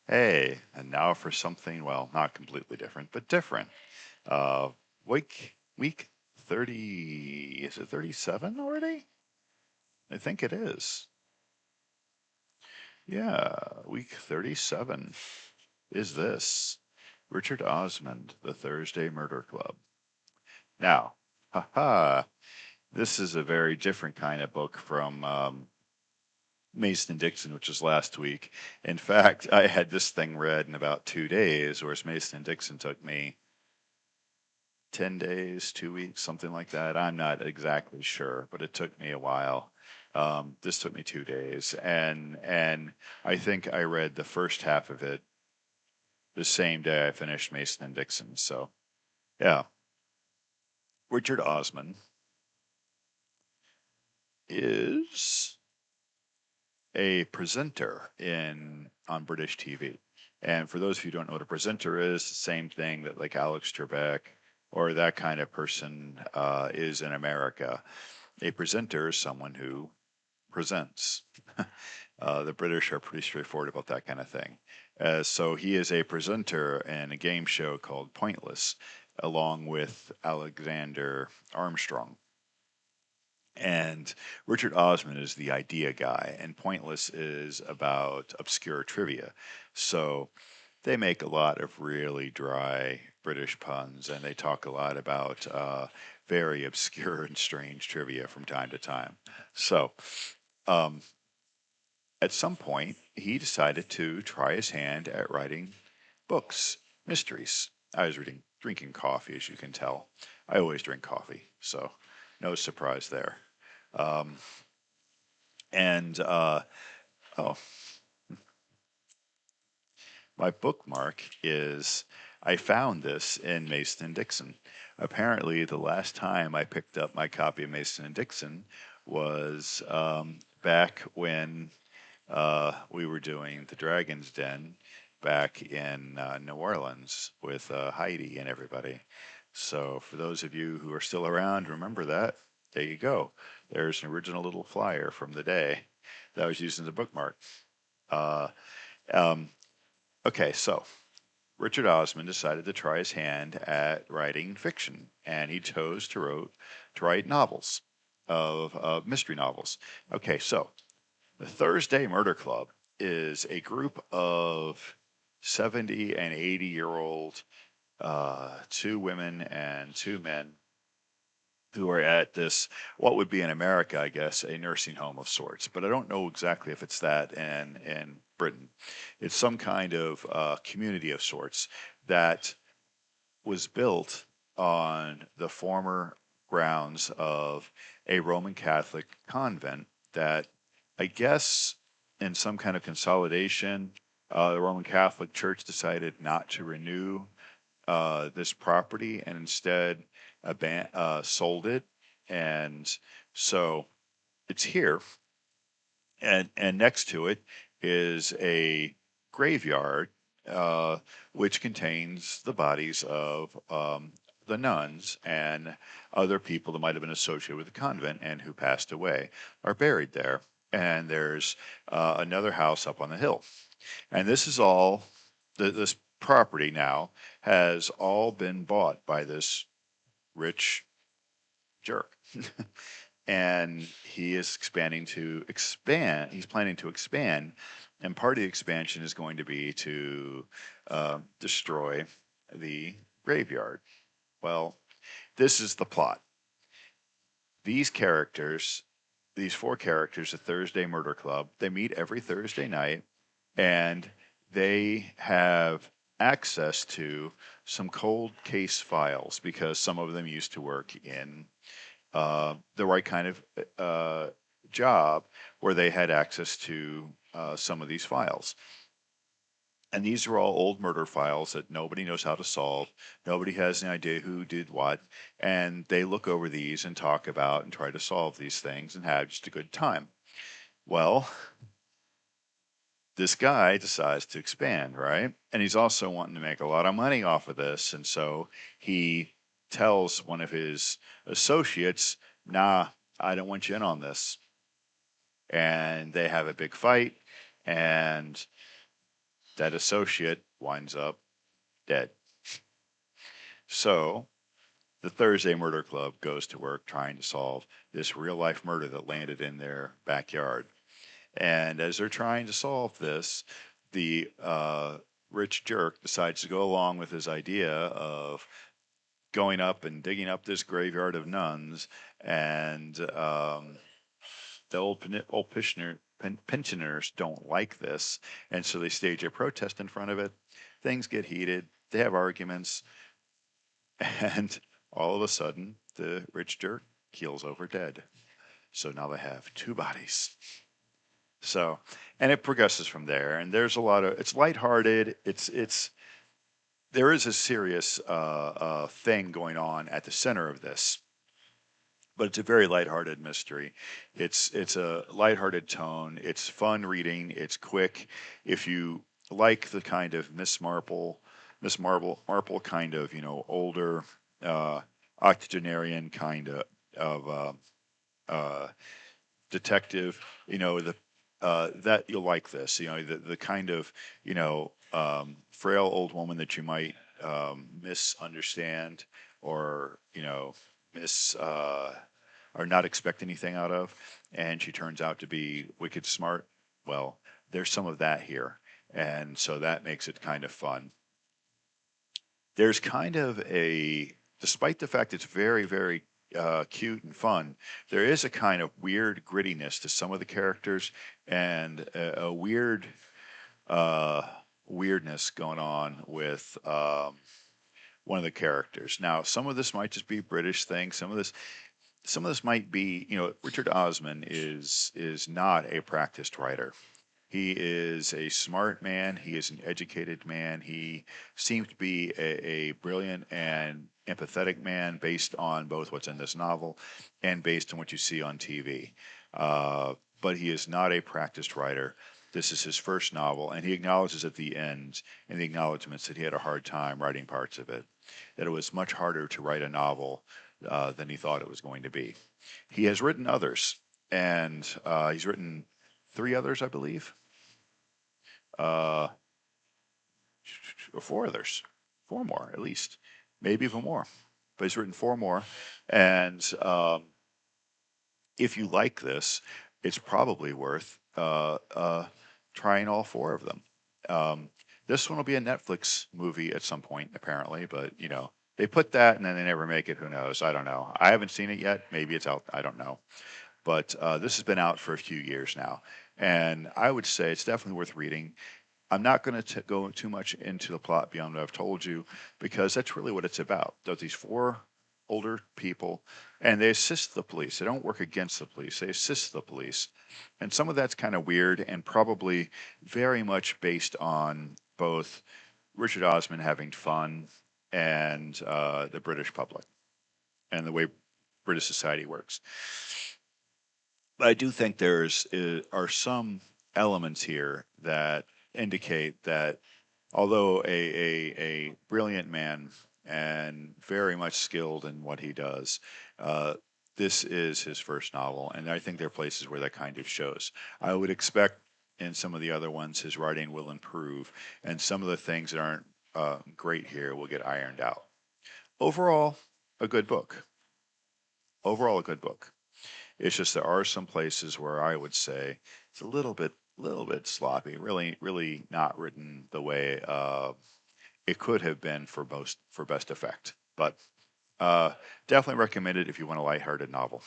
Hey, and now for something, well, not completely different, but different. Uh, week 30, is it 37 already? I think it is. Yeah, week 37 is this. Richard Osman, The Thursday Murder Club. Now, haha, this is a very different kind of book from Mason and Dixon, which was last week. In fact, I had this thing read in about 2 days, whereas Mason and Dixon took me 10 days, 2 weeks, something like that. I'm not exactly sure, but it took me a while. This took me 2 days, and I think I read the first half of it the same day I finished Mason and Dixon. So yeah, Richard Osman is a presenter in on British TV. And for those of you who don't know what a presenter is, the same thing that like Alex Trebek or that kind of person is in America. A presenter is someone who presents. The British are pretty straightforward about that kind of thing. So he is a presenter in a game show called Pointless, along with Alexander Armstrong. And Richard Osman is the idea guy, and Pointless is about obscure trivia. So they make a lot of really dry British puns, and they talk a lot about very obscure and strange trivia from time to time. So um, at some point, he decided to try his hand at writing books, mysteries. I was drinking coffee, as you can tell. I always drink coffee, so no surprise there. Um, and oh, my bookmark is I found this in Mason and Dixon. Apparently, the last time I picked up my copy of Mason and Dixon was back when we were doing the Dragon's Den back in New Orleans with Heidi and everybody. So for those of you who are still around, remember that. There you go. There's an original little flyer from the day that I was using as a bookmark. Uh, um, okay, so Richard Osman decided to try his hand at writing fiction, and he chose to write novels of mystery novels. Okay, so the Thursday Murder Club is a group of 70 and 80-year-old, two women and two men who are at this, what would be in America, I guess, a nursing home of sorts. But I don't know exactly if it's that in Britain. It's some kind of community of sorts that was built on the former grounds of a Roman Catholic convent that I guess in some kind of consolidation, the Roman Catholic Church decided not to renew this property and instead sold it. And so it's here, and next to it is a graveyard, uh, which contains the bodies of the nuns and other people that might have been associated with the convent and who passed away are buried there. And there's another house up on the hill. And this is all, this property now has all been bought by this rich jerk. And he is expanding to expand. He's planning to expand, and part of the expansion is going to be to destroy the graveyard. Well, this is the plot. These characters, these four characters, the Thursday Murder Club, they meet every Thursday night, and they have access to some cold case files because some of them used to work in the right kind of job where they had access to some of these files. And these are all old murder files that nobody knows how to solve. Nobody has any idea who did what. And they look over these and talk about and try to solve these things and have just a good time. Well, this guy decides to expand, right? And he's also wanting to make a lot of money off of this. And so he tells one of his associates, nah, I don't want you in on this. And they have a big fight. And That associate winds up dead. So the Thursday Murder Club goes to work trying to solve this real life murder that landed in their backyard. And as they're trying to solve this, the rich jerk decides to go along with his idea of going up and digging up this graveyard of nuns. And the old pensioners don't like this. And so they stage a protest in front of it. Things get heated. They have arguments. And all of a sudden, the rich jerk keels over dead. So now they have two bodies. So, and it progresses from there. And there's a lot of it's lighthearted. It's there is a serious thing going on at the center of this, but it's a very lighthearted mystery. It's a lighthearted tone. It's fun reading. It's quick. If you like the kind of Miss Marple kind of older octogenarian kind of uh, detective, the that you'll like this. The kind of frail old woman that you might misunderstand or miss or not expect anything out of, and she turns out to be wicked smart. Well, there's some of that here, and so that makes it kind of fun. There's kind of despite the fact it's very, very cute and fun, there is a kind of weird grittiness to some of the characters and a weird uh, weirdness going on with one of the characters. Now, some of this might just be British thing. Some of this might be, Richard Osman is not a practiced writer. He is a smart man. He is an educated man. He seems to be a brilliant and empathetic man based on both what's in this novel and based on what you see on TV. But he is not a practiced writer. This is his first novel, and he acknowledges at the end in the acknowledgments that he had a hard time writing parts of it, that it was much harder to write a novel than he thought it was going to be. He has written others, and he's written three others, I believe, uh, or four others, four more at least, maybe even more. But he's written four more, and if you like this, it's probably worth trying all four of them. This one will be a Netflix movie at some point, apparently, but they put that and then they never make it. Who knows? I don't know. I haven't seen it yet. Maybe it's out. I don't know. But this has been out for a few years now, and I would say it's definitely worth reading. I'm not going to go too much into the plot beyond what I've told you because that's really what it's about. There's these four older people, and they assist the police. They don't work against the police. They assist the police, and some of that's kind of weird and probably very much based on both Richard Osman having fun and the British public and the way British society works. But I do think are some elements here that indicate that although a brilliant man and very much skilled in what he does, uh, this is his first novel, and I think there are places where that kind of shows. I would expect in some of the other ones his writing will improve, and some of the things that aren't great here will get ironed out. Overall, a good book. Overall, a good book. It's just there are some places where I would say it's a little bit sloppy. Really, really not written the way it could have been for best effect. But definitely recommend it if you want a lighthearted novel.